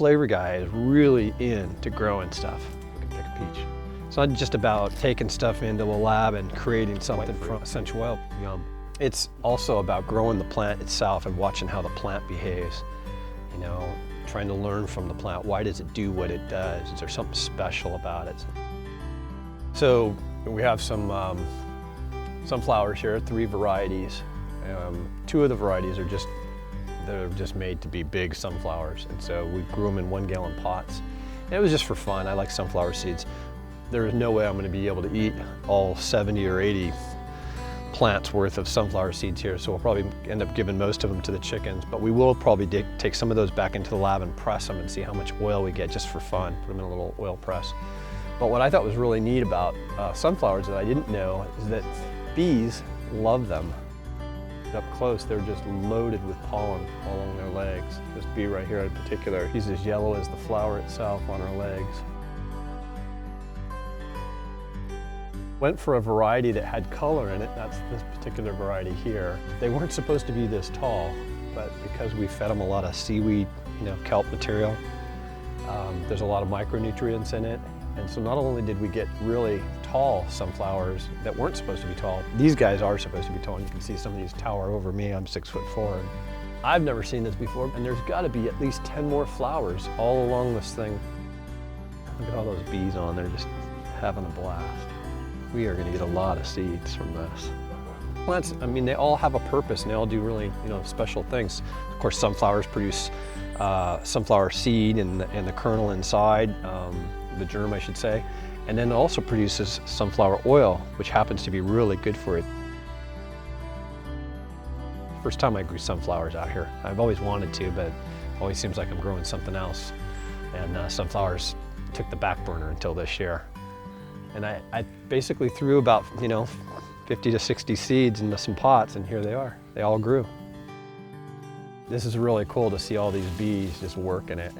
flavor guy is really into growing stuff. You can pick a peach. It's not just about taking stuff into a lab and creating something from essential oil. Yum. It's also about growing the plant itself and watching how the plant behaves. You know, trying to learn from the plant. Why does it do what it does? Is there something special about it? So we have some sunflowers here, 3 varieties. 2 of the varieties are they're just made to be big sunflowers. And so we grew them in 1-gallon pots. And it was just for fun. I like sunflower seeds. There is no way I'm going to be able to eat all 70 or 80 plants worth of sunflower seeds here, so we'll probably end up giving most of them to the chickens, but we will probably take some of those back into the lab and press them and see how much oil we get just for fun, put them in a little oil press. But what I thought was really neat about sunflowers that I didn't know is that bees love them. Up close, they're just loaded with pollen all along their legs. This bee right here in particular, he's as yellow as the flower itself on her legs. Went for a variety that had color in it. That's this particular variety here. They weren't supposed to be this tall, but because we fed them a lot of seaweed, kelp material, there's a lot of micronutrients in it. And so not only did we get really tall sunflowers that weren't supposed to be tall, these guys are supposed to be tall. You can see some of these tower over me. I'm 6'4". I've never seen this before, and there's got to be at least 10 more flowers all along this thing. Look at all those bees on there just having a blast. We are going to get a lot of seeds from this. Plants, I mean, they all have a purpose and they all do really, special things. Of course, sunflowers produce sunflower seed and the kernel inside, the germ, I should say, and then it also produces sunflower oil, which happens to be really good for it. First time I grew sunflowers out here. I've always wanted to, but it always seems like I'm growing something else. And sunflowers took the back burner until this year. And I basically threw about, 50 to 60 seeds into some pots, and here they are. They all grew. This is really cool to see all these bees just working it.